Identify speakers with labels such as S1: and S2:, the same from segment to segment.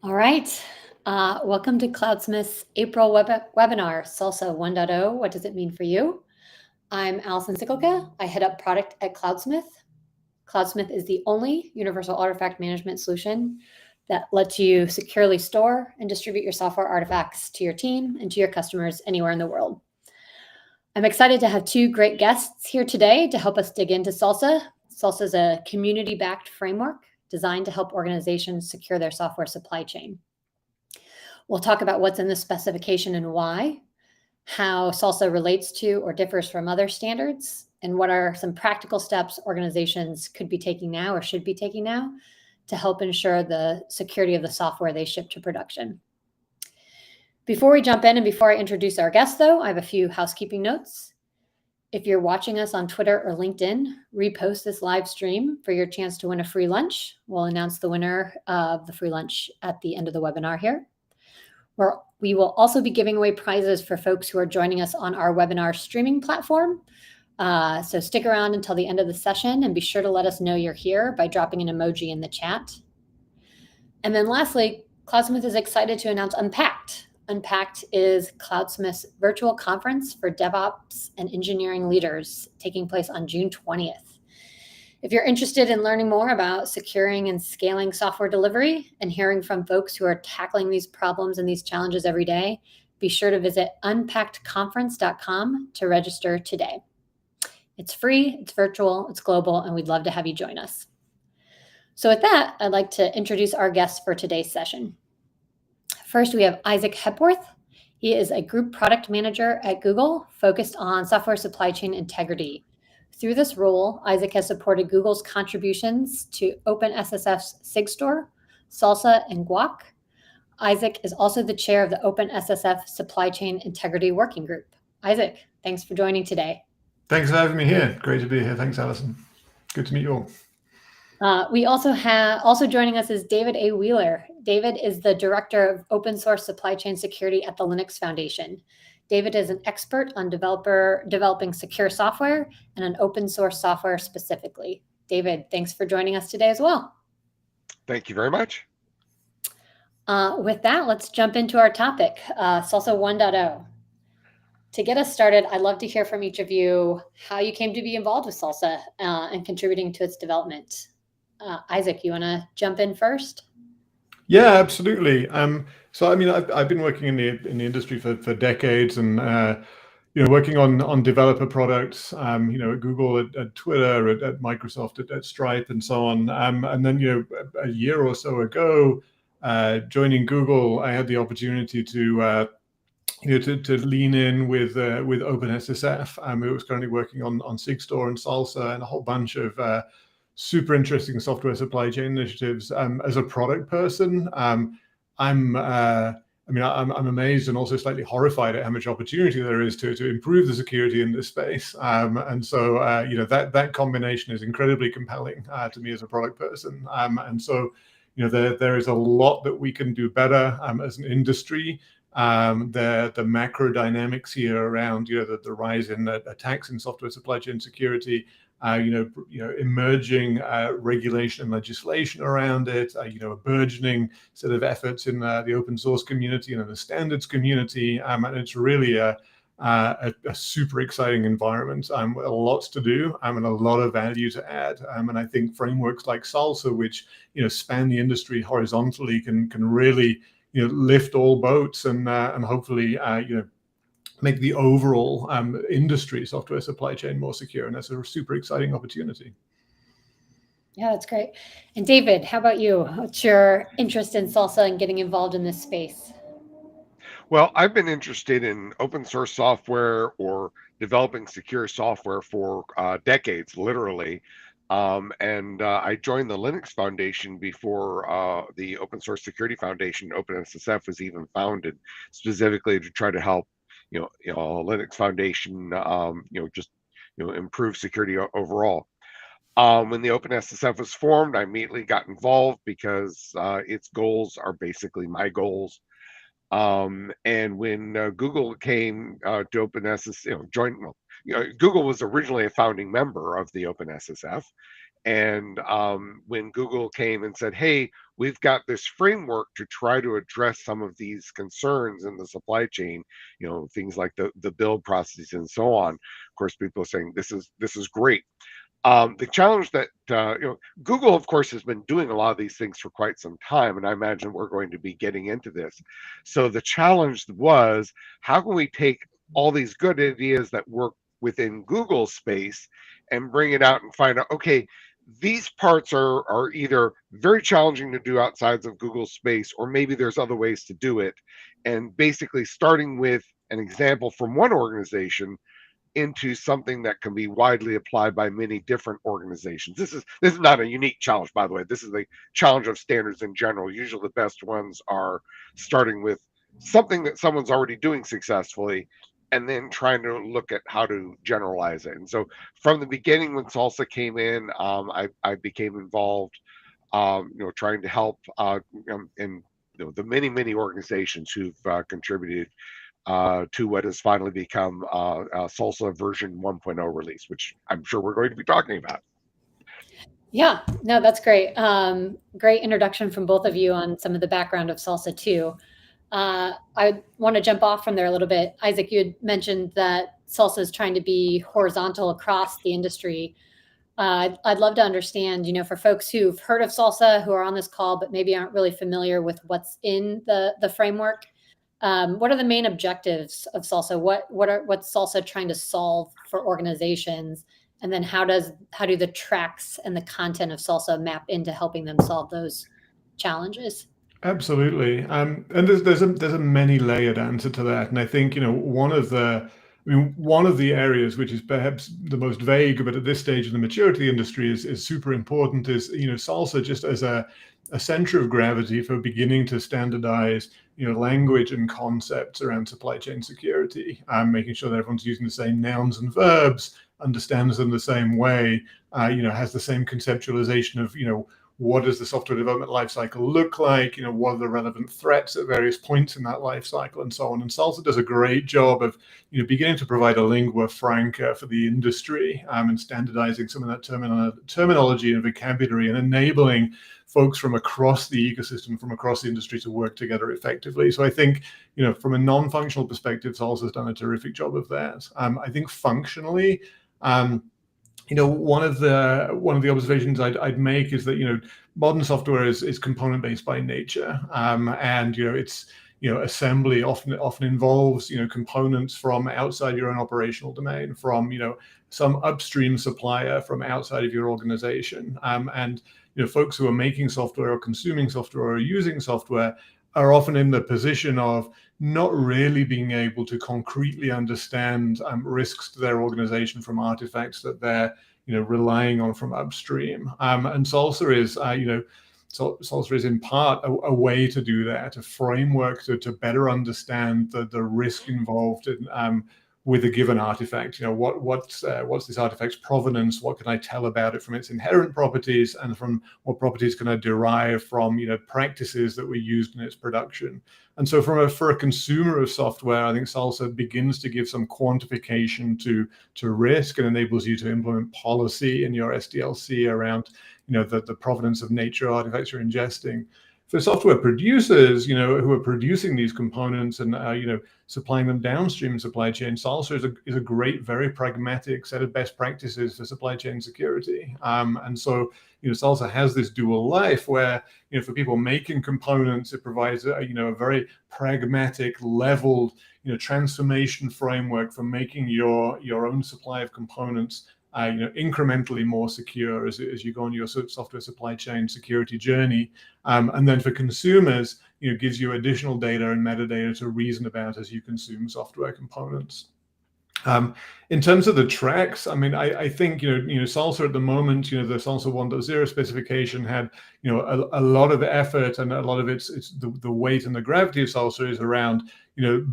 S1: All right. Welcome to Cloudsmith's April webinar, SLSA 1.0. What does it mean for you? I'm Allison Sikelka. I head up product at Cloudsmith. Cloudsmith is the only universal artifact management solution that lets you securely store and distribute your software artifacts to your team and to your customers anywhere in the world. I'm excited to have two great guests here today to help us dig into SLSA. SLSA is a community-backed framework designed to help organizations secure their software supply chain. We'll talk about what's in the specification and why, how SLSA relates to or differs from other standards, and what are some practical steps organizations could be taking now or should be taking now to help ensure the security of the software they ship to production. Before we jump in and before I introduce our guests, though, I have a few housekeeping notes. If you're watching us on Twitter or LinkedIn, repost this live stream for your chance to win a free lunch. We'll announce the winner of the free lunch at the end of the webinar here. We will also be giving away prizes for folks who are joining us on our webinar streaming platform. So stick around until the end of the session and be sure to let us know you're here by dropping an emoji in the chat. And then lastly, Cloudsmith is excited to announce Unpacked. Unpacked is Cloudsmith's virtual conference for DevOps and engineering leaders taking place on June 20th. If you're interested in learning more about securing and scaling software delivery and hearing from folks who are tackling these problems and these challenges every day, be sure to visit unpackedconference.com to register today. It's free, it's virtual, it's global, and we'd love to have you join us. So with that, I'd like to introduce our guests for today's session. First, we have Isaac Hepworth. He is a group product manager at Google focused on software supply chain integrity. Through this role, Isaac has supported Google's contributions to OpenSSF's SigStore, SLSA, and Guac. Isaac is also the chair of the OpenSSF Supply Chain Integrity Working Group. Isaac, thanks for joining today.
S2: Thanks for having me here. Great to be here. Thanks, Allison. Good to meet you all.
S1: We also joining us is David A. Wheeler. David is the director of open source supply chain security at the Linux Foundation. David is an expert on developing secure software and on open source software specifically. David, thanks for joining us today as well.
S3: Thank you very much.
S1: With that, let's jump into our topic, SLSA 1.0. To get us started, I'd love to hear from each of you how you came to be involved with SLSA and contributing to its development. Isaac, you want to jump in first?
S2: Yeah, absolutely. So I mean, I've been working in the industry for decades, and working on developer products. At Google, at Twitter, at Microsoft, at Stripe, and so on. And then a year or so ago, joining Google, I had the opportunity to lean in with OpenSSF. It was currently working on SigStore and SLSA and a whole bunch of super interesting software supply chain initiatives. As a product person, I'm amazed and also slightly horrified at how much opportunity there is to improve the security in this space. And so that combination is incredibly compelling to me as a product person. And so there is a lot that we can do better as an industry. The macro dynamics here around the rise in attacks in software supply chain security, emerging regulation and legislation around it, a burgeoning set of efforts in the open source community and in the standards community, and it's really a super exciting environment. Lots to do and a lot of value to add. And I think frameworks like SLSA, which span the industry horizontally, can really lift all boats and hopefully make the overall industry software supply chain more secure. And that's a super exciting opportunity.
S1: Yeah, that's great. And David, how about you? What's your interest in SLSA and getting involved in this space?
S3: Well, I've been interested in open source software or developing secure software for decades, literally. And I joined the Linux Foundation before the Open Source Security Foundation, OpenSSF, was even founded, specifically to try to help Linux Foundation improve security overall. When the OpenSSF was formed, I immediately got involved because its goals are basically my goals. And when Google came to OpenSSF, Google was originally a founding member of the OpenSSF, And when Google came and said, hey, we've got this framework to try to address some of these concerns in the supply chain, things like the build processes and so on. Of course, people are saying this is great. The challenge that Google, of course, has been doing a lot of these things for quite some time, and I imagine we're going to be getting into this. So the challenge was, how can we take all these good ideas that work within Google space and bring it out and find out, okay, these parts are either very challenging to do outside of Google space, or maybe there's other ways to do it. And basically starting with an example from one organization into something that can be widely applied by many different organizations. This is not a unique challenge, by the way. This is a challenge of standards in general. Usually the best ones are starting with something that someone's already doing successfully and then trying to look at how to generalize it. And so from the beginning, when SLSA came in, I became involved, trying to help in the many organizations who've contributed to what has finally become SLSA version 1.0 release, which I'm sure we're going to be talking about.
S1: Yeah, no, that's great. Great introduction from both of you on some of the background of SLSA too. I want to jump off from there a little bit. Isaac, you had mentioned that SLSA is trying to be horizontal across the industry. I'd love to understand, for folks who've heard of SLSA, who are on this call, but maybe aren't really familiar with what's in the framework. What are the main objectives of SLSA? What's SLSA trying to solve for organizations? And then how do the tracks and the content of SLSA map into helping them solve those challenges?
S2: Absolutely. And there's a many layered answer to that. And I think, one of the areas which is perhaps the most vague, but at this stage in the maturity of the industry is super important, is, SLSA just as a center of gravity for beginning to standardize, language and concepts around supply chain security, making sure that everyone's using the same nouns and verbs, understands them the same way, has the same conceptualization of, what does the software development lifecycle look like? What are the relevant threats at various points in that lifecycle, and so on. And SLSA does a great job of, beginning to provide a lingua franca for the industry, and standardizing some of that terminology and vocabulary, and enabling folks from across the ecosystem, from across the industry, to work together effectively. So I think, from a non-functional perspective, SLSA has done a terrific job of that. I think functionally, one of the observations I'd make is that modern software is component based by nature, and it's assembly often involves components from outside your own operational domain, from some upstream supplier from outside of your organization, and folks who are making software or consuming software or using software are often in the position of not really being able to concretely understand risks to their organization from artifacts that they're relying on from upstream. And SLSA is SLSA is in part a way to do that, a framework to better understand the risk involved in with a given artifact. What's this artifact's provenance? What can I tell about it from its inherent properties, and from what properties can I derive from practices that were used in its production? And so for a consumer of software, I think SLSA begins to give some quantification to risk, and enables you to implement policy in your SDLC around the provenance of nature artifacts you're ingesting. For software producers, who are producing these components and supplying them downstream supply chain, SLSA is a great, very pragmatic set of best practices for supply chain security. And so, SLSA has this dual life where, for people making components, it provides a very pragmatic, leveled, transformation framework for making your own supply of components incrementally more secure as you go on your software supply chain security journey. And then for consumers, gives you additional data and metadata to reason about as you consume software components. In terms of the tracks, I think SLSA at the moment, the SLSA 1.0 specification had a lot of effort, and a lot of it's the weight and the gravity of SLSA is around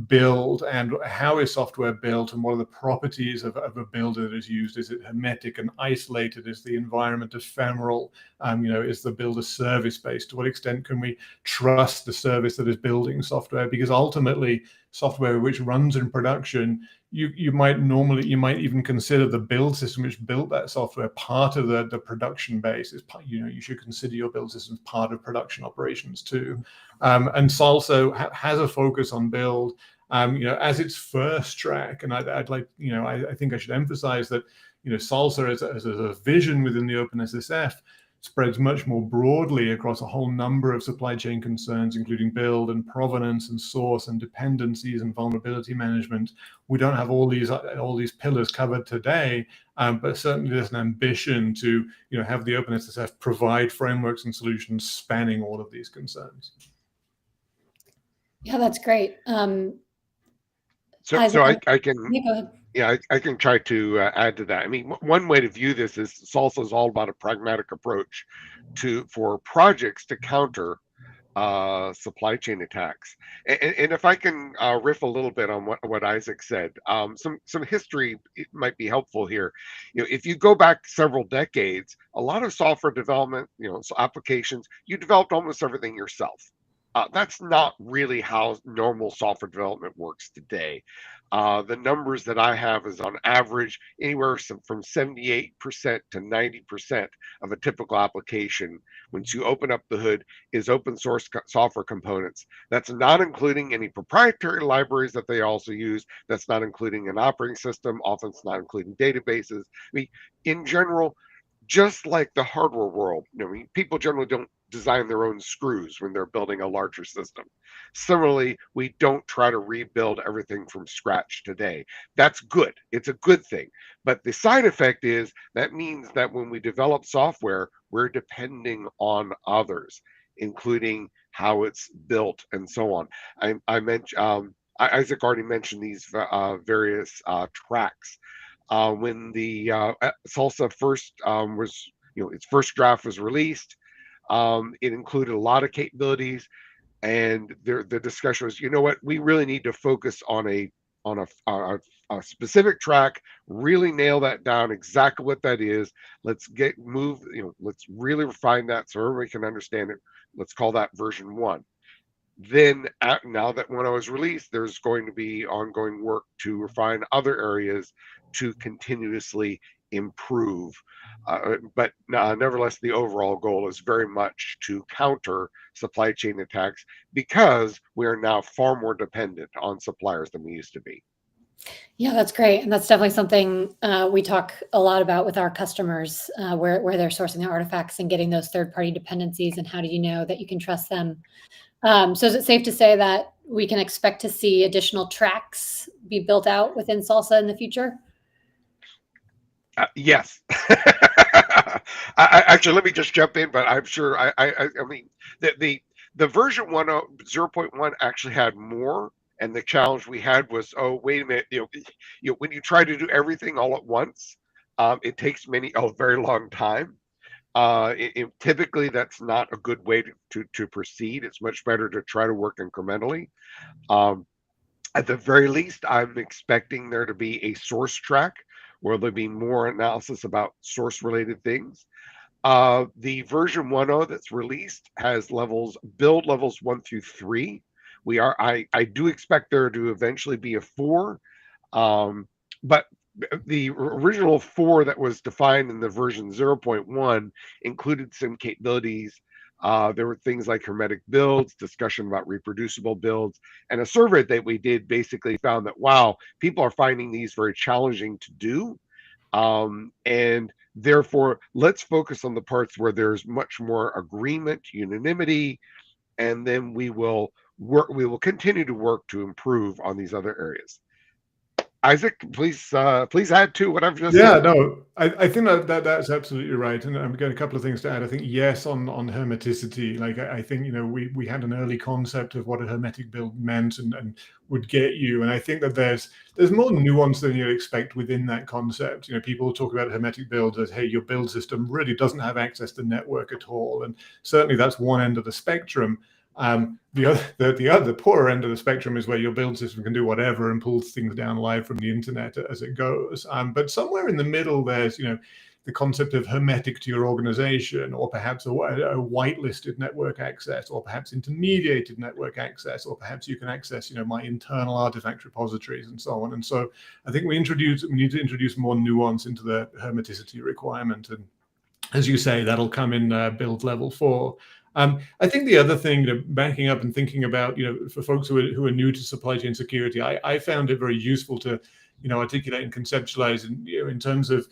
S2: build, and how is software built, and what are the properties of a builder that is used? Is it hermetic and isolated? Is the environment ephemeral? Is the builder service-based? To what extent can we trust the service that is building software? Because ultimately, software which runs in production, you might even consider the build system which built that software part of the production base. You should consider your build systems part of production operations too. And SLSA has a focus on build, as its first track. And I'd like, I think I should emphasize that, SLSA as a vision within the OpenSSF spreads much more broadly across a whole number of supply chain concerns, including build and provenance and source and dependencies and vulnerability management. We don't have all these pillars covered today, but certainly there's an ambition to have the OpenSSF provide frameworks and solutions spanning all of these concerns.
S1: Yeah, that's great.
S3: So
S1: Isaac,
S3: I can.
S1: yeah, go ahead.
S3: Yeah, I can try to add to that. I mean, one way to view this is SLSA is all about a pragmatic approach for projects to counter supply chain attacks. And if I can riff a little bit on what Isaac said, some history might be helpful here. If you go back several decades, a lot of software development, applications, you developed almost everything yourself. That's not really how normal software development works today. The numbers that I have is on average anywhere from 78% to 90% of a typical application, once you open up the hood, is open source software components. That's not including any proprietary libraries that they also use. That's not including an operating system. Often it's not including databases. I mean, in general, just like the hardware world, people generally don't design their own screws when they're building a larger system. Similarly, we don't try to rebuild everything from scratch today. That's good. It's a good thing. But the side effect is that means that when we develop software, we're depending on others, including how it's built and so on. I mentioned Isaac already mentioned these various tracks. When the SLSA first was, its first draft was released, it included a lot of capabilities, and the discussion was, what, we really need to focus on a specific track, really nail that down, exactly what that is. Let's let's really refine that so everybody can understand it. Let's call that version 1. Then now that when I was released, there's going to be ongoing work to refine other areas to continuously improve. But nevertheless, the overall goal is very much to counter supply chain attacks, because we are now far more dependent on suppliers than we used to be.
S1: Yeah, that's great. And that's definitely something we talk a lot about with our customers, where they're sourcing their artifacts and getting those third-party dependencies, and how do you know that you can trust them? So is it safe to say that we can expect to see additional tracks be built out within SLSA in the future?
S3: Yes. Actually, let me just jump in, but I'm sure I mean, the version 0.1 actually had more, and the challenge we had was, oh, wait a minute, when you try to do everything all at once, it takes a very long time. Typically, that's not a good way to proceed. It's much better to try to work incrementally. At the very least, I'm expecting there to be a source track where there'll be more analysis about source related things. The version 1.0 that's released has build levels 1 through 3. I do expect there to eventually be a 4, but the original 4 that was defined in the version 0.1 included some capabilities. There were things like hermetic builds, discussion about reproducible builds, and a survey that we did basically found that, wow, people are finding these very challenging to do. And therefore, let's focus on the parts where there's much more agreement, unanimity, and then we will continue to work to improve on these other areas. Isaac, please add to what I've just said.
S2: Yeah, no, I think that's absolutely right, and I've got a couple of things to add. I think yes on hermeticity. Like I think we had an early concept of what a hermetic build meant and would get you, and I think that there's more nuance than you'd expect within that concept. People talk about hermetic builds as, hey, your build system really doesn't have access to network at all, and certainly that's one end of the spectrum. The poorer end of the spectrum is where your build system can do whatever and pulls things down live from the internet as it goes. But somewhere in the middle, there's the concept of hermetic to your organization, or perhaps a whitelisted network access, or perhaps intermediated network access, or perhaps you can access my internal artifact repositories and so on. And so I think we need to introduce more nuance into the hermeticity requirement, and as you say, that'll come in build level 4. I think the other thing, backing up and thinking about, for folks who are new to supply chain security, I found it very useful to, articulate and conceptualize in terms of,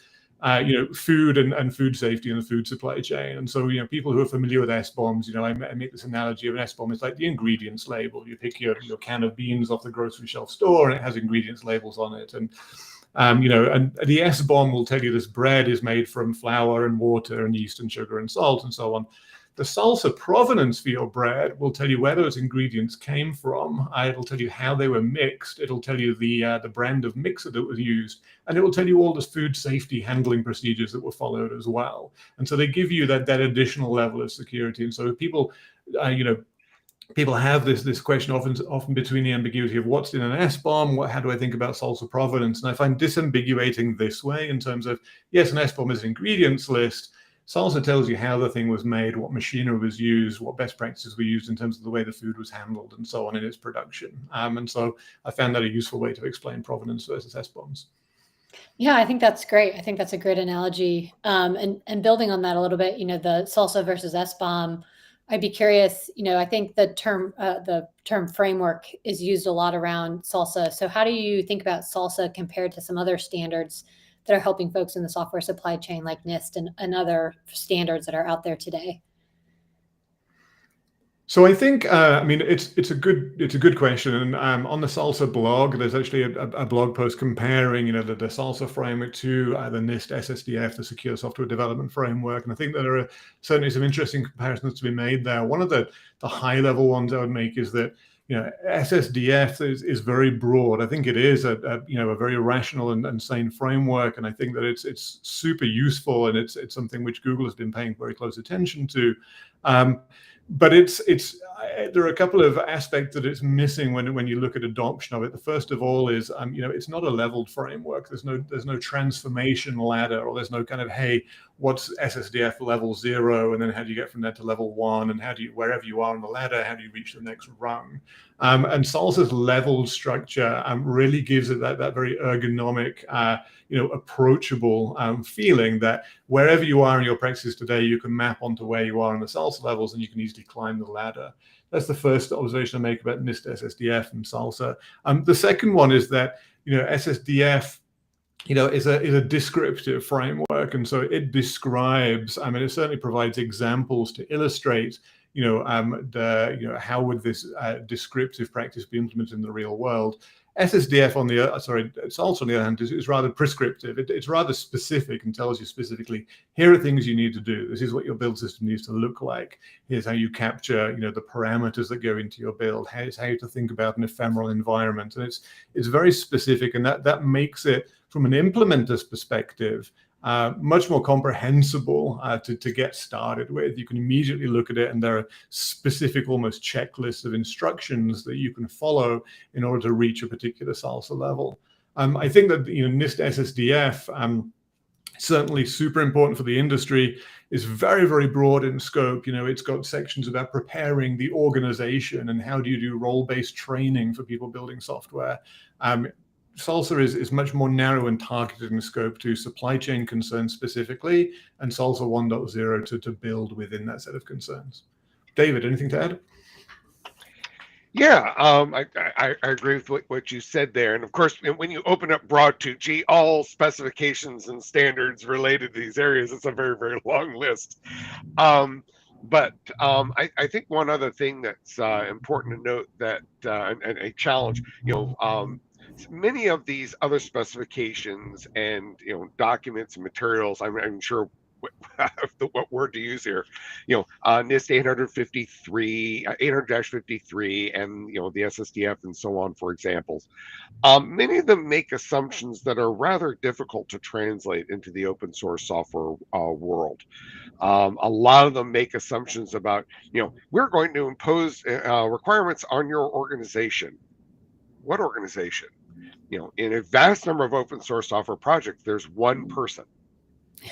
S2: food and food safety in the food supply chain. And so, people who are familiar with SBOMs, I make this analogy of an SBOM. It's like the ingredients label. You pick your can of beans off the grocery shelf store, and it has ingredients labels on it. And and the SBOM will tell you this bread is made from flour and water and yeast and sugar and salt and so on. The SLSA provenance for your bread will tell you where those ingredients came from. It'll tell you how they were mixed. It'll tell you the brand of mixer that was used, and it will tell you all the food safety handling procedures that were followed as well. And so they give you that additional level of security. And so people, people have this question often between the ambiguity of what's in an SBOM, how do I think about SLSA provenance? And I find disambiguating this way in terms of, yes, an SBOM is an ingredients list. SLSA tells you how the thing was made, what machinery was used, what best practices were used in terms of the way the food was handled and so on in its production. And so I found that a useful way to explain provenance versus SBOMs.
S1: Yeah, I think that's great. I think that's a great analogy. And building on that a little bit, the SLSA versus SBOM, I'd be curious, I think the term framework is used a lot around SLSA. So how do you think about SLSA compared to some other standards that are helping folks in the software supply chain like NIST and other standards that are out there today?
S2: So I think, it's a good question. And on the SLSA blog, there's actually a blog post comparing, the SLSA framework to the NIST SSDF, the Secure Software Development Framework. And I think that there are certainly some interesting comparisons to be made there. One of the high level ones I would make is that, SSDF is very broad. I think it is a very rational and sane framework, and I think that it's super useful, and it's something which Google has been paying very close attention to. But there are a couple of aspects that it's missing when you look at adoption of it. The first of all is it's not a leveled framework. There's no transformation ladder, or there's no kind of, hey, what's SSDF level 0, and then how do you get from there to level 1, and how do you, wherever you are on the ladder, how do you reach the next rung? And SLSA's leveled structure really gives it that very ergonomic, approachable feeling that wherever you are in your practices today, you can map onto where you are in the SLSA levels, and you can easily climb the ladder. That's the first observation I make about NIST SSDF and SLSA. The second one is that SSDF is a descriptive framework, and so it describes. It certainly provides examples to illustrate how would this descriptive practice be implemented in the real world. SSDF SLSA on the other hand is rather prescriptive. It's rather specific and tells you specifically, here are things you need to do. This is what your build system needs to look like. Here's how you capture, the parameters that go into your build. Here's how to think about an ephemeral environment. And it's very specific, and that makes it, from an implementer's perspective, much more comprehensible to get started with. You can immediately look at it, and there are specific, almost checklists of instructions that you can follow in order to reach a particular SLSA level. I think that NIST SSDF, certainly super important for the industry, is very, very broad in scope. It's got sections about preparing the organization and how do you do role-based training for people building software. SLSA is much more narrow and targeted in scope to supply chain concerns specifically, and SLSA 1.0 to build within that set of concerns. David, anything to add?
S3: Yeah, I agree with what you said there. And of course, when you open up broad to all specifications and standards related to these areas, it's a very, very long list. But I think one other thing that's important to note that and a challenge, many of these other specifications and documents and materials, I'm sure what word to use here, NIST 853, 800-53, and the SSDF and so on, for examples. Many of them make assumptions that are rather difficult to translate into the open source software world. A lot of them make assumptions about, we're going to impose requirements on your organization. What organization? In a vast number of open source software projects, there's one person.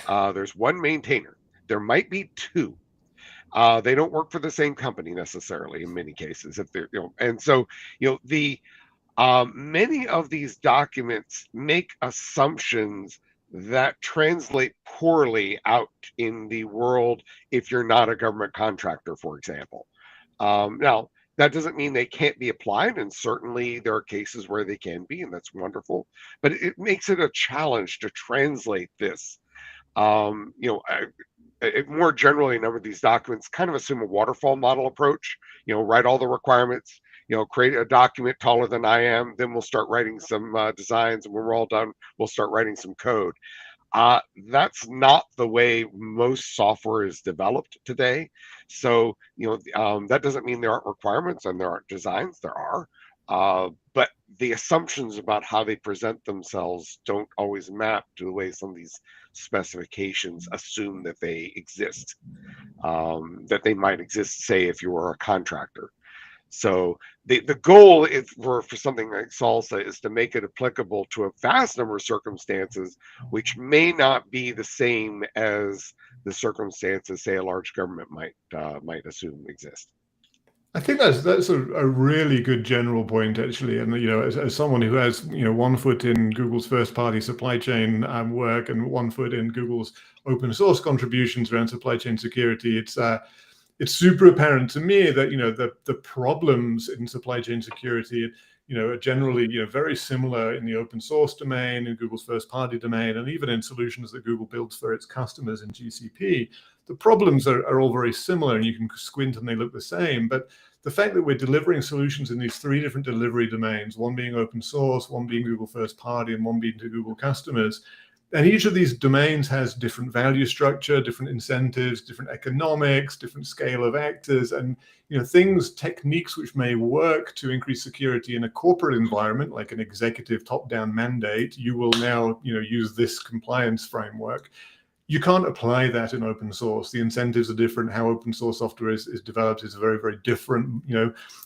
S3: There's one maintainer. There might be two. They don't work for the same company necessarily in many cases. If they're, and so, the many of these documents make assumptions that translate poorly out in the world if you're not a government contractor, for example. Now, that doesn't mean they can't be applied, and certainly there are cases where they can be, and that's wonderful. But it makes it a challenge to translate this. More generally, a number of these documents kind of assume a waterfall model approach. Write all the requirements, create a document taller than I am, then we'll start writing some designs, and when we're all done, we'll start writing some code. That's not the way most software is developed today. So, that doesn't mean there aren't requirements and there aren't designs. There are. But the assumptions about how they present themselves don't always map to the way some of these specifications assume that they exist, that they might exist, say, if you were a contractor. So the goal is for something like SLSA is to make it applicable to a vast number of circumstances, which may not be the same as the circumstances, say, a large government might assume exist.
S2: I think that's a really good general point, actually. And as someone who has one foot in Google's first-party supply chain work and one foot in Google's open source contributions around supply chain security, it's super apparent to me that the problems in supply chain security are generally very similar in the open source domain, in Google's first-party domain, and even in solutions that Google builds for its customers in GCP. The problems are all very similar, and you can squint and they look the same. But the fact that we're delivering solutions in these three different delivery domains, one being open source, one being Google first party, and one being to Google customers, and each of these domains has different value structure, different incentives, different economics, different scale of actors, and techniques which may work to increase security in a corporate environment, like an executive top-down mandate. You will now use this compliance framework. You can't apply that in open source. The incentives are different. How open source software is developed is a very, very different,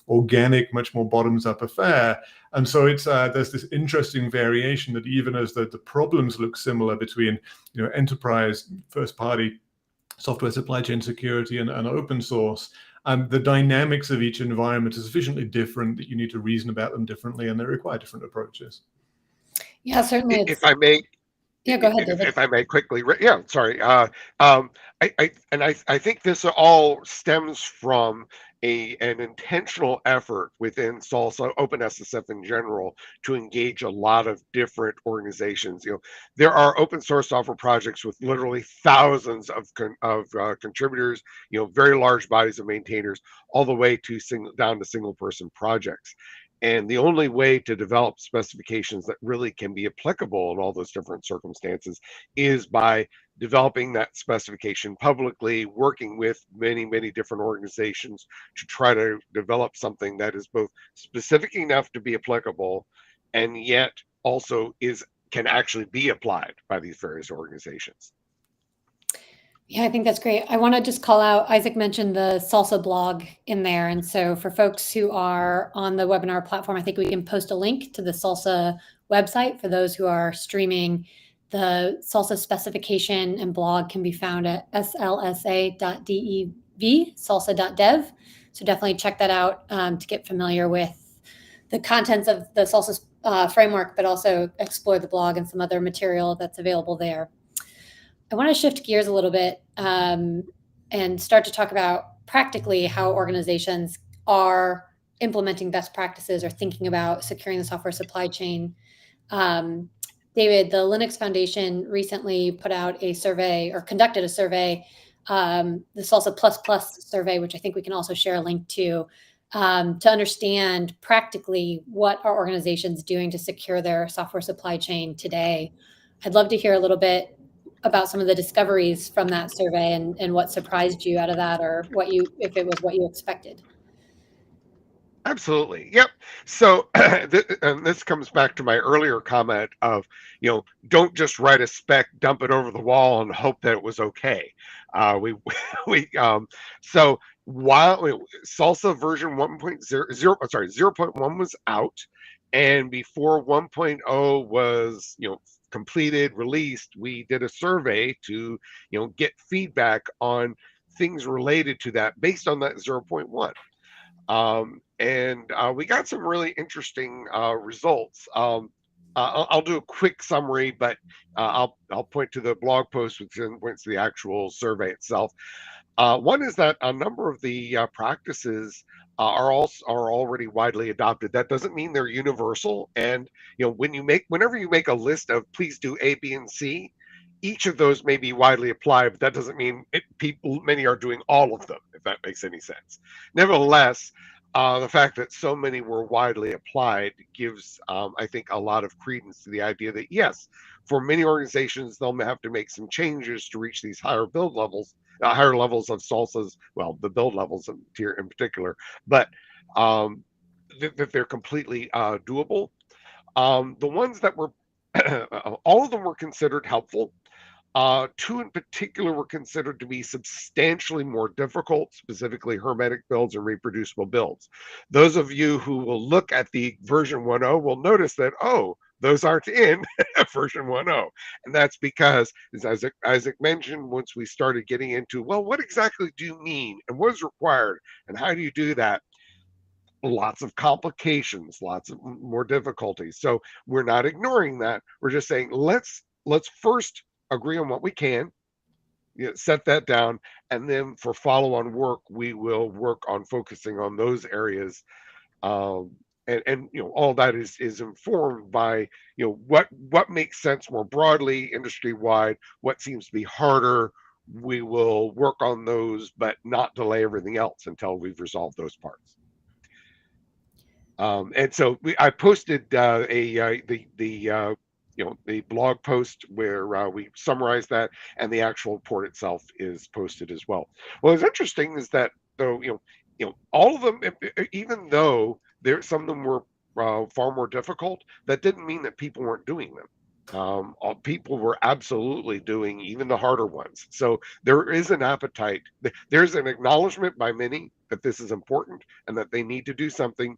S2: organic, much more bottoms-up affair. And so there's this interesting variation that even as the problems look similar between enterprise first-party software supply chain security and open source, the dynamics of each environment are sufficiently different that you need to reason about them differently, and they require different approaches.
S1: Yeah, certainly.
S3: If I may.
S1: Yeah, go ahead, David.
S3: If I may quickly, yeah, sorry. I think this all stems from an intentional effort within SLSA, OpenSSF in general, to engage a lot of different organizations. There are open source software projects with literally thousands of contributors, very large bodies of maintainers, all the way to down to single person projects. And the only way to develop specifications that really can be applicable in all those different circumstances is by developing that specification publicly, working with many, many different organizations to try to develop something that is both specific enough to be applicable and yet also can actually be applied by these various organizations.
S1: Yeah, I think that's great. I want to just call out, Isaac mentioned the SLSA blog in there. And so for folks who are on the webinar platform, I think we can post a link to the SLSA website. For those who are streaming, the SLSA specification and blog can be found at slsa.dev, salsa.dev. So definitely check that out to get familiar with the contents of the SLSA framework, but also explore the blog and some other material that's available there. I want to shift gears a little bit and start to talk about practically how organizations are implementing best practices or thinking about securing the software supply chain. David, the Linux Foundation recently put out a survey or conducted a survey, the SLSA++ survey, which I think we can also share a link to understand practically what are organizations doing to secure their software supply chain today. I'd love to hear a little bit about some of the discoveries from that survey and what surprised you out of that, or if it was what you expected.
S3: Absolutely. Yep. So, and this comes back to my earlier comment of, don't just write a spec, dump it over the wall, and hope that it was okay. We, we, so while Salsa version 1.0, sorry, 0.1 was out, and before 1.0 was, completed, released, we did a survey to, get feedback on things related to that based on that 0.1. And we got some really interesting results. I'll do a quick summary, but I'll point to the blog post, which then points to the actual survey itself. One is that a number of the practices are already widely adopted. That doesn't mean they're universal. And whenever you make a list of please do A, B, and C, each of those may be widely applied, but that doesn't mean many are doing all of them, if that makes any sense. Nevertheless, the fact that so many were widely applied gives, I think, a lot of credence to the idea that, yes, for many organizations, they'll have to make some changes to reach these higher levels of salsas, well, the build levels here in particular, but that they're completely doable. The ones that were, all of them were considered helpful. Two in particular were considered to be substantially more difficult, specifically hermetic builds and reproducible builds. Those of you who will look at the version 1.0 will notice that, those aren't in version 1.0. And that's because, as Isaac mentioned, once we started getting into, well, what exactly do you mean and what is required and how do you do that? Lots of complications, lots of more difficulties. So we're not ignoring that. We're just saying, let's first agree on what we can, set that down, and then for follow-on work, we will work on focusing on those areas. And all that is informed by what makes sense more broadly, industry-wide, what seems to be harder. We will work on those, but not delay everything else until we've resolved those parts. And so I posted the blog post where we summarize that, and the actual report itself is posted as well. Well, what's interesting is that though all of them, even though some of them were far more difficult, that didn't mean that people weren't doing them. People were absolutely doing even the harder ones. So there is an appetite. There's an acknowledgement by many that this is important and that they need to do something.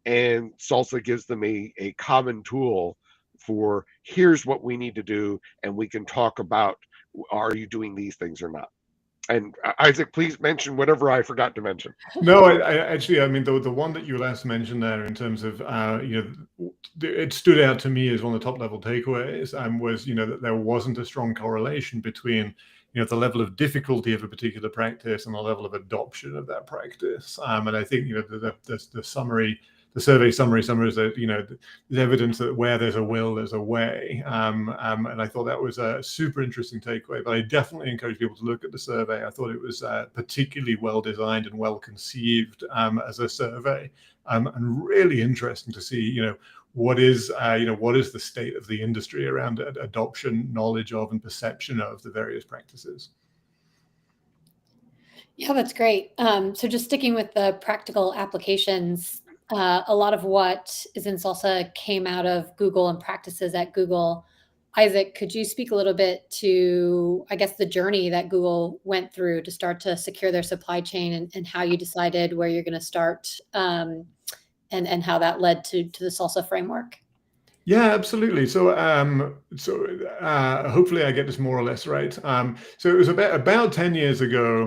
S3: And Salsa gives them a common tool for here's what we need to do, and we can talk about, are you doing these things or not? And Isaac, please mention whatever I forgot to mention.
S2: No, I actually, I mean, the one that you last mentioned there in terms of, it stood out to me as one of the top level takeaways, was, that there wasn't a strong correlation between, the level of difficulty of a particular practice and the level of adoption of that practice. And I think, the summary, the survey summary is that, there's evidence that where there's a will, there's a way. And I thought that was a super interesting takeaway. But I definitely encourage people to look at the survey. I thought it was particularly well designed and well conceived as a survey, and really interesting to see, what is the state of the industry around adoption, knowledge of, and perception of the various practices.
S1: Yeah, that's great. So just sticking with the practical applications, a lot of what is in Salsa came out of Google and practices at Google. Isaac, could you speak a little bit to, I guess, the journey that Google went through to start to secure their supply chain, and how you decided where you're going to start, and how that led to the Salsa framework?
S2: Yeah, absolutely. So, hopefully I get this more or less right. So it was about 10 years ago.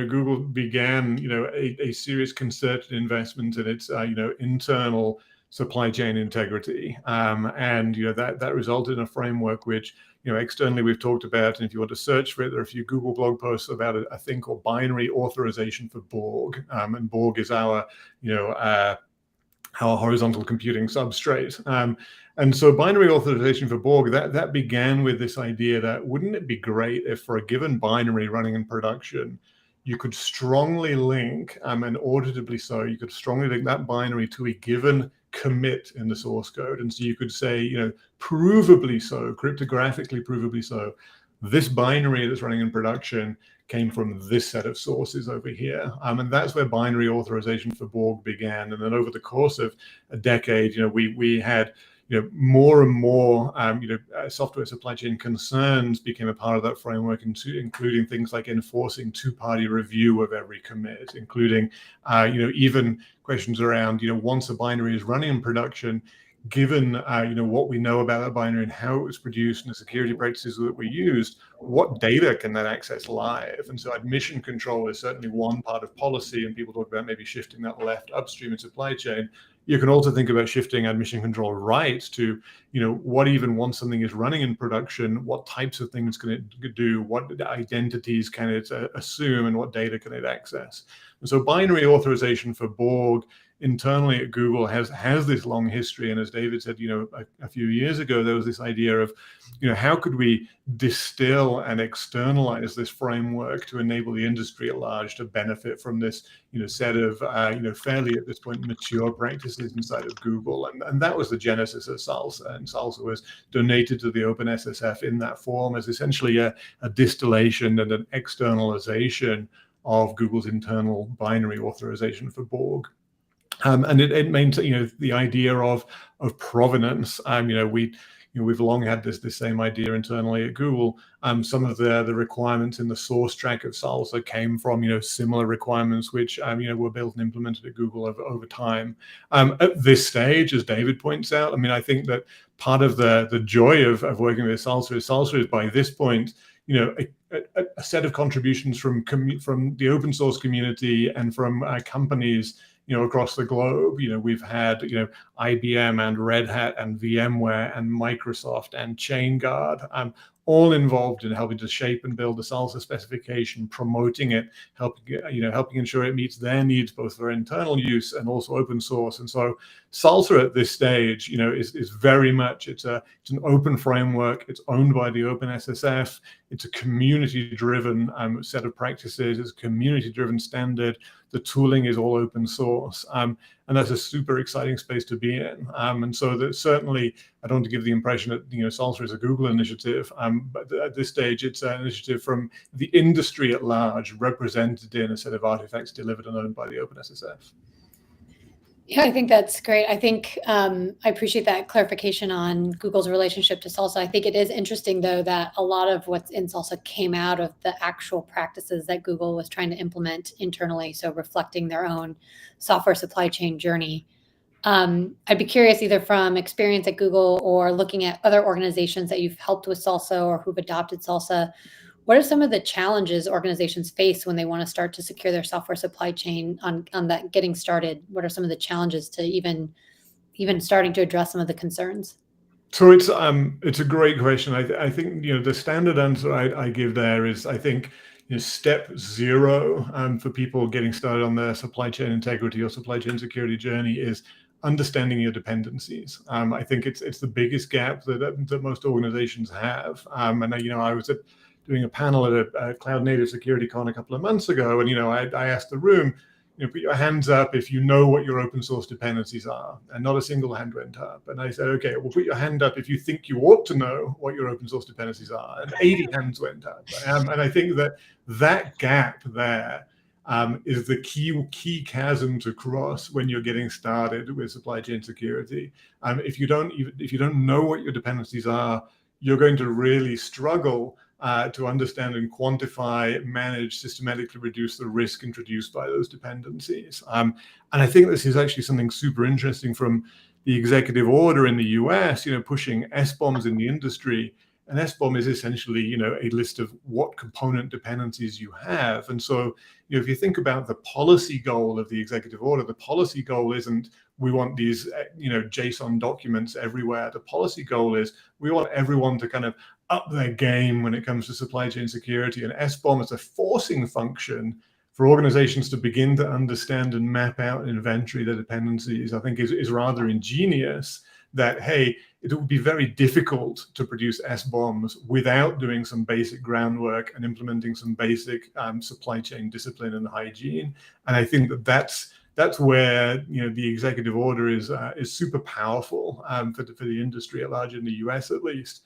S2: Google began, a serious concerted investment in its, internal supply chain integrity, and that resulted in a framework which, externally we've talked about. And if you want to search for it, there are a few Google blog posts about a thing called binary authorization for Borg, and Borg is our, our horizontal computing substrate. And so binary authorization for Borg, that began with this idea that wouldn't it be great if for a given binary running in production, you could strongly link, and audibly so, you could strongly link that binary to a given commit in the source code. And so you could say, provably so, cryptographically provably so, this binary that's running in production came from this set of sources over here. And that's where binary authorization for Borg began. And then over the course of a decade, we had more and more, software supply chain concerns became a part of that framework, including things like enforcing two-party review of every commit, including, even questions around, once a binary is running in production, given, what we know about that binary and how it was produced and the security practices that we used, what data can that access live? And so admission control is certainly one part of policy, and people talk about maybe shifting that left upstream in supply chain. You can also think about shifting admission control right to, what even once something is running in production, what types of things can it do, what identities can it assume, and what data can it access? And so binary authorization for Borg internally at Google has this long history. And as David said, a few years ago, there was this idea of, how could we distill and externalize this framework to enable the industry at large to benefit from this, set of, fairly at this point mature practices inside of Google. And that was the genesis of SLSA. And SLSA was donated to the OpenSSF in that form as essentially a distillation and an externalization of Google's internal binary authorization for Borg. And it maintains, the idea of provenance. We've long had this same idea internally at Google. Some of the requirements in the source track of SLSA came from, similar requirements which, were built and implemented at Google over time. At this stage, as David points out, I think that part of the joy of working with SLSA is by this point, a set of contributions from the open source community and from companies across the globe. We've had, IBM and Red Hat and VMware and Microsoft and ChainGuard, all involved in helping to shape and build the SLSA specification, promoting it, helping ensure it meets their needs, both for internal use and also open source. And so SLSA at this stage, is very much, it's an open framework. It's owned by the OpenSSF. It's a community-driven set of practices. It's a community-driven standard. The tooling is all open source. And that's a super exciting space to be in. And so that certainly, I don't want to give the impression that, SLSA is a Google initiative, but at this stage, it's an initiative from the industry at large, represented in a set of artifacts delivered and owned by the OpenSSF.
S1: Yeah, I think that's great. I think I appreciate that clarification on Google's relationship to SLSA. I think it is interesting, though, that a lot of what's in SLSA came out of the actual practices that Google was trying to implement internally, so reflecting their own software supply chain journey. I'd be curious, either from experience at Google or looking at other organizations that you've helped with SLSA or who've adopted SLSA, what are some of the challenges organizations face when they want to start to secure their software supply chain on that getting started? What are some of the challenges to even starting to address some of the concerns?
S2: So it's a great question. I think the standard answer I give there is, I think, step zero for people getting started on their supply chain integrity or supply chain security journey is understanding your dependencies. I think it's the biggest gap that most organizations have. And I was doing a panel at a Cloud Native Security Con a couple of months ago, and I asked the room, put your hands up if you know what your open source dependencies are, and not a single hand went up. And I said, okay, well, put your hand up if you think you ought to know what your open source dependencies are, and 80 hands went up. And I think that gap there is the key chasm to cross when you're getting started with supply chain security. If you don't know what your dependencies are, you're going to really struggle to understand and quantify, manage, systematically reduce the risk introduced by those dependencies. And I think this is actually something super interesting from the executive order in the US, pushing SBOMs in the industry. An SBOM is essentially, a list of what component dependencies you have. And so, if you think about the policy goal of the executive order, the policy goal isn't we want these, JSON documents everywhere. The policy goal is we want everyone to kind of up their game when it comes to supply chain security. And SBOM is a forcing function for organizations to begin to understand and map out and inventory their dependencies, I think is rather ingenious. That, hey, it would be very difficult to produce SBOMs without doing some basic groundwork and implementing some basic supply chain discipline and hygiene. And I think that's that's where the executive order is super powerful for the industry at large, in the US at least,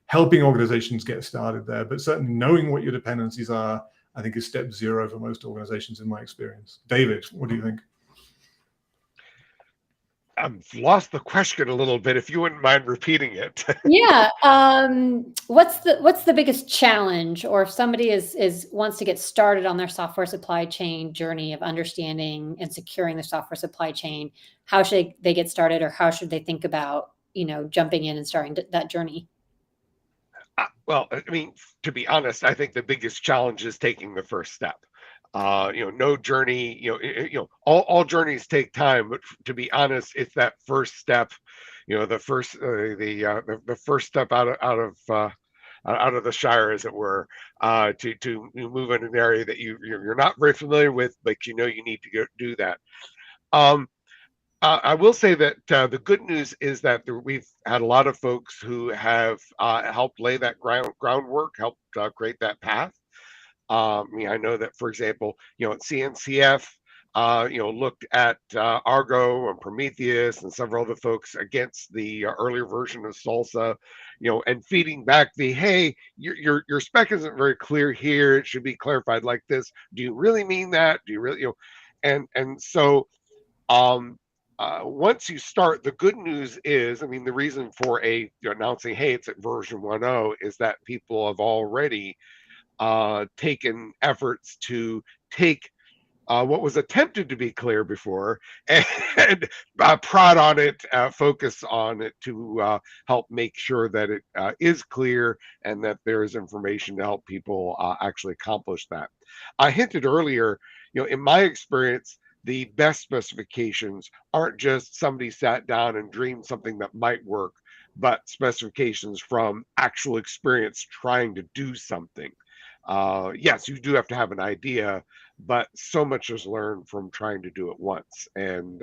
S2: helping organizations get started there. But certainly knowing what your dependencies are, I think, is step zero for most organizations in my experience. David, what do you think?
S3: I've lost the question a little bit, if you wouldn't mind repeating it.
S1: Yeah. What's the biggest challenge, or if somebody wants to get started on their software supply chain journey of understanding and securing the software supply chain, how should they get started, or how should they think about, jumping in and starting that journey?
S3: Well, I mean, to be honest, I think the biggest challenge is taking the first step. No journey, all journeys take time, but to be honest, it's that first step, the first step out of the Shire, as it were, to move in an area that you're not very familiar with, but you need to go do that. I will say that the good news is that we've had a lot of folks who have helped lay that groundwork, helped create that path. I know that, for example, at CNCF, looked at Argo and Prometheus and several other folks against the earlier version of SLSA, and feeding back hey, your spec isn't very clear here. It should be clarified like this. Do you really mean that? Do you really, and so once you start, the good news is, the reason for announcing, hey, it's at version 1.0, is that people have already taken efforts to take what was attempted to be clear before and prod on it, focus on it to help make sure that it is clear and that there is information to help people actually accomplish that. I hinted earlier, in my experience, the best specifications aren't just somebody sat down and dreamed something that might work, but specifications from actual experience trying to do something. Yes, you do have to have an idea, but so much is learned from trying to do it once. And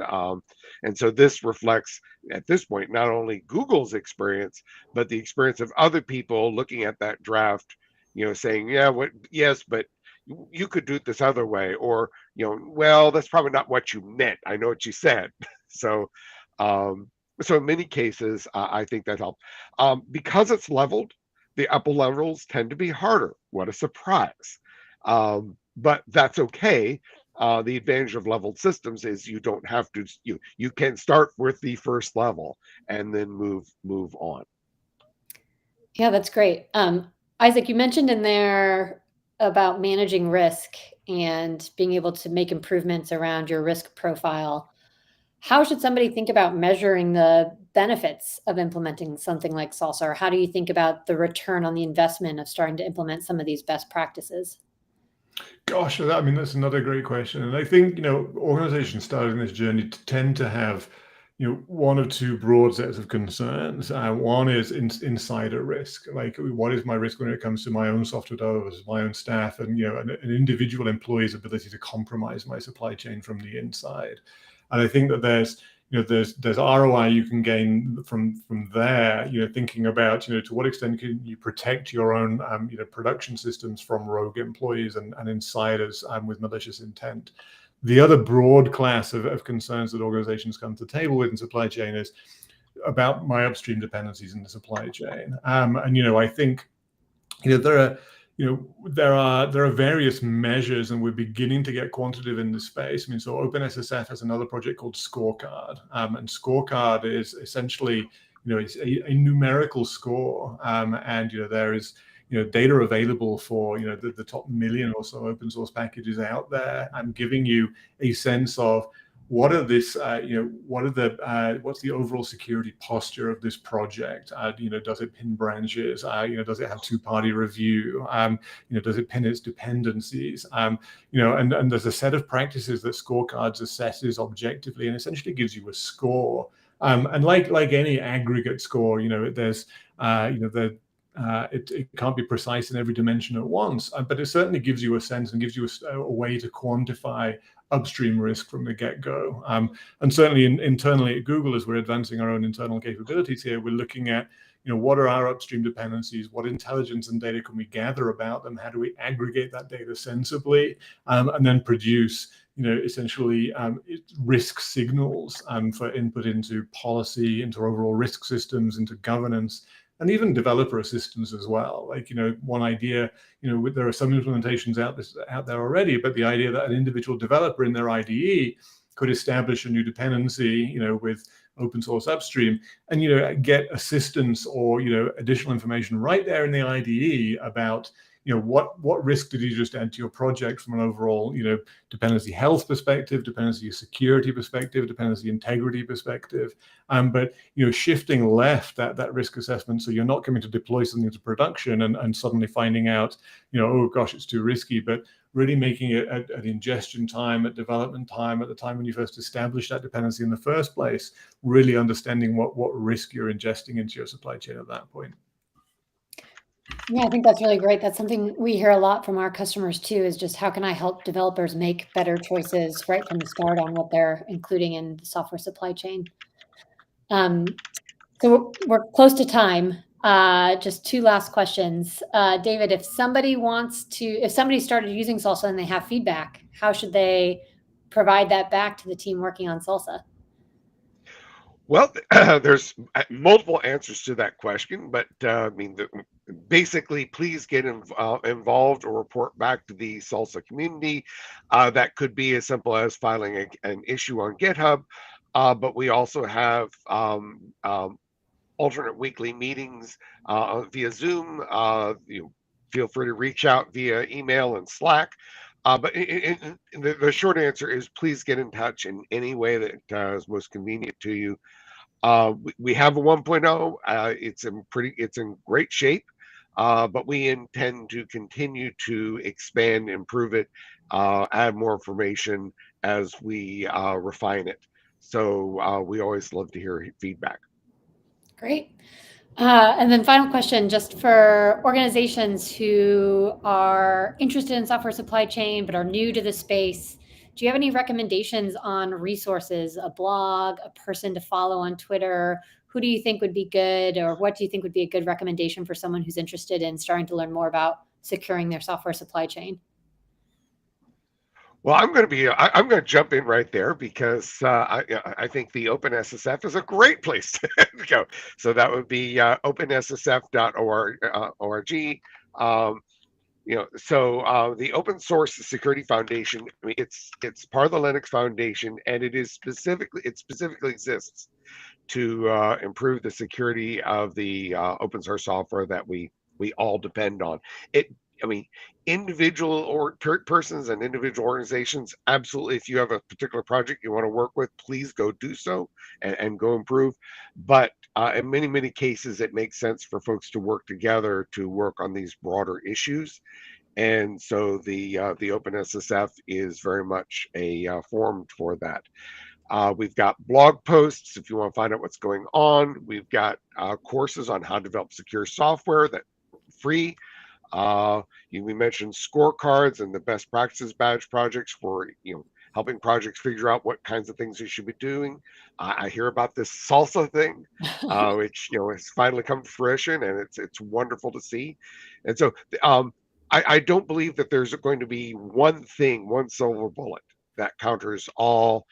S3: so this reflects, at this point, not only Google's experience, but the experience of other people looking at that draft, saying, yeah, yes, but you could do it this other way, or, well, that's probably not what you meant. I know what you said. So in many cases, I think that helped. Because it's leveled, the upper levels tend to be harder. What a surprise. But that's okay. The advantage of leveled systems is you don't have to, you can start with the first level and then move on.
S1: Yeah, that's great. Isaac, you mentioned in there about managing risk and being able to make improvements around your risk profile. How should somebody think about measuring the benefits of implementing something like SLSA? Or how do you think about the return on the investment of starting to implement some of these best practices?
S2: Gosh, that's another great question. And I think, organizations starting this journey tend to have, one of two broad sets of concerns. One is insider risk. Like, what is my risk when it comes to my own software developers, my own staff, and, an individual employee's ability to compromise my supply chain from the inside. And I think that there's ROI you can gain from there, thinking about, to what extent can you protect your own, production systems from rogue employees and insiders with malicious intent. The other broad class of concerns that organizations come to the table with in supply chain is about my upstream dependencies in the supply chain. And, I think, there are various measures, and we're beginning to get quantitative in this space. So OpenSSF has another project called Scorecard, and Scorecard is essentially, it's a numerical score, and there is data available for the top 1 million or so open source packages out there, and giving you a sense of what's the overall security posture of this project? Does it pin branches? Does it have two-party review? Does it pin its dependencies? And there's a set of practices that Scorecards assesses objectively and essentially gives you a score. And like any aggregate score, there's it can't be precise in every dimension at once, but it certainly gives you a sense and gives you a way to quantify upstream risk from the get-go. And certainly internally at Google, as we're advancing our own internal capabilities here, we're looking at, what are our upstream dependencies? What intelligence and data can we gather about them? How do we aggregate that data sensibly? And then produce, essentially risk signals for input into policy, into overall risk systems, into governance, and even developer assistance as well. Like, one idea, there are some implementations out there already, but the idea that an individual developer in their IDE could establish a new dependency, with open source upstream, and get assistance or additional information right there in the IDE about what risk did you just add to your project from an overall dependency health perspective, dependency security perspective, dependency integrity perspective, but shifting left that risk assessment, so you're not coming to deploy something to production and suddenly finding out oh gosh, it's too risky, but really making it at ingestion time, at development time, at the time when you first established that dependency in the first place, really understanding what risk you're ingesting into your supply chain at that point.
S1: Yeah, I think that's really great. That's something we hear a lot from our customers too, is just how can I help developers make better choices right from the start on what they're including in the software supply chain. So we're close to time. Just two last questions. David, if somebody started using Salsa and they have feedback, how should they provide that back to the team working on Salsa?
S3: Well, there's multiple answers to that question, but basically, please get involved or report back to the Salsa community. That could be as simple as filing an issue on GitHub, but we also have alternate weekly meetings via Zoom. Feel free to reach out via email and Slack. But the short answer is please get in touch in any way that is most convenient to you. We have a 1.0. It's in great shape, but we intend to continue to expand, improve it, add more information as we refine it. So we always love to hear feedback.
S1: Great. And then final question, just for organizations who are interested in software supply chain but are new to the space, do you have any recommendations on resources, a blog, a person to follow on Twitter? Who do you think would be good, or what do you think would be a good recommendation for someone who's interested in starting to learn more about securing their software supply chain?
S3: Well, I'm going to jump in right there because I think the OpenSSF is a great place to go. So that would be openssf.org. So the Open Source Security Foundation, I mean, it's part of the Linux Foundation, and it specifically exists to improve the security of the open source software that we all depend on. Individual or persons and individual organizations, absolutely, if you have a particular project you want to work with, please go do so and go improve. But in many cases, it makes sense for folks to work together to work on these broader issues. And so the OpenSSF is very much a forum for that. We've got blog posts if you want to find out what's going on. We've got courses on how to develop secure software that free. We mentioned scorecards and the best practices badge projects for helping projects figure out what kinds of things they should be doing. I hear about this Salsa thing, which has finally come to fruition, and it's wonderful to see. And so I don't believe that there's going to be one silver bullet that counters all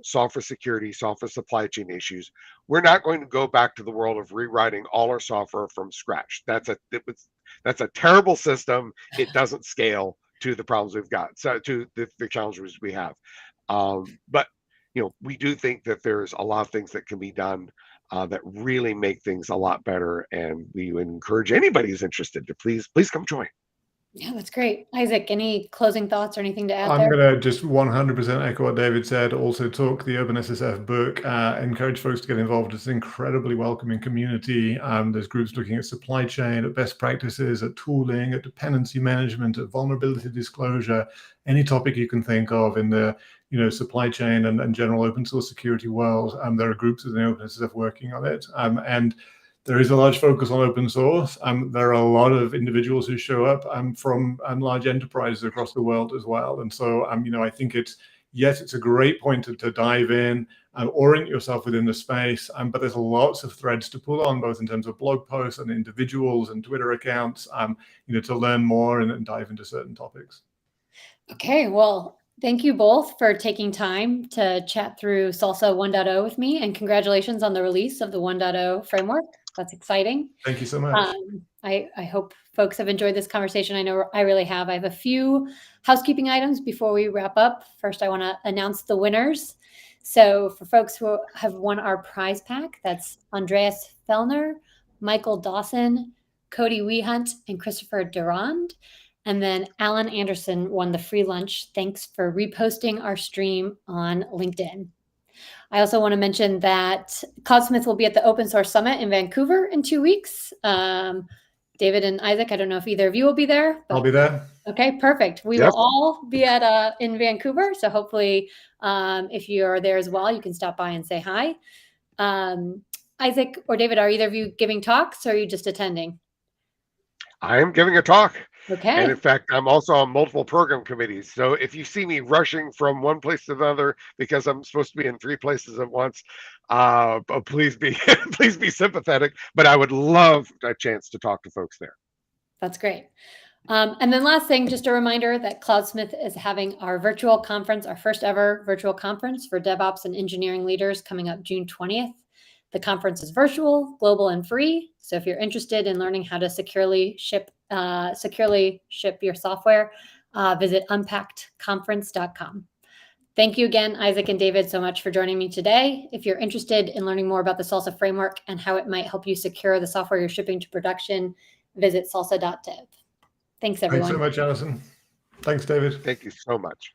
S3: software security, software supply chain issues. We're not going to go back to the world of rewriting all our software from scratch. That's a terrible system. It doesn't scale to the problems we've got, so to the challenges we have. But we do think that there's a lot of things that can be done that really make things a lot better, and we would encourage anybody who's interested to please come join.
S1: Yeah, that's great. Isaac, any closing thoughts or anything to add
S2: I'm
S1: there?
S2: going to just 100% echo what David said. Also talk the OpenSSF book, encourage folks to get involved. It's an incredibly welcoming community. There's groups looking at supply chain, at best practices, at tooling, at dependency management, at vulnerability disclosure, any topic you can think of in the supply chain and general open source security world. There are groups within OpenSSF working on it. And there is a large focus on open source. There are a lot of individuals who show up from large enterprises across the world as well. And so, I think it's a great point to dive in and orient yourself within the space. But there's lots of threads to pull on, both in terms of blog posts and individuals and Twitter accounts, to learn more and dive into certain topics.
S1: Okay, well, Thank you both for taking time to chat through SLSA 1.0 with me, and congratulations on the release of the 1.0 framework. That's exciting.
S2: Thank you so much.
S1: I hope folks have enjoyed this conversation. I know I really have. I have a few housekeeping items before we wrap up. First, I want to announce the winners. So for folks who have won our prize pack, that's Andreas Fellner, Michael Dawson, Cody Wehunt, and Christopher Durand. And then Alan Anderson won the free lunch. Thanks for reposting our stream on LinkedIn. I also want to mention that Cloudsmith will be at the Open Source Summit in Vancouver in 2 weeks. David and Isaac, I don't know if either of you will be there.
S2: I'll be there.
S1: Okay, perfect. We will all be at in Vancouver. So hopefully, if you're there as well, you can stop by and say hi. Isaac or David, are either of you giving talks or are you just attending?
S3: I am giving a talk.
S1: Okay.
S3: And in fact, I'm also on multiple program committees. So if you see me rushing from one place to another because I'm supposed to be in 3 places at once, please be please be sympathetic. But I would love a chance to talk to folks there.
S1: That's great. And then last thing, just a reminder that Cloudsmith is having our virtual conference, our first ever virtual conference for DevOps and engineering leaders coming up June 20th. The conference is virtual, global, and free. So if you're interested in learning how to securely ship your software, visit unpackedconference.com. Thank you again, Isaac and David, so much for joining me today. If you're interested in learning more about the SLSA framework and how it might help you secure the software you're shipping to production, visit salsa.dev. Thanks, everyone.
S2: Thanks so much, Alison. Thanks, David.
S3: Thank you so much.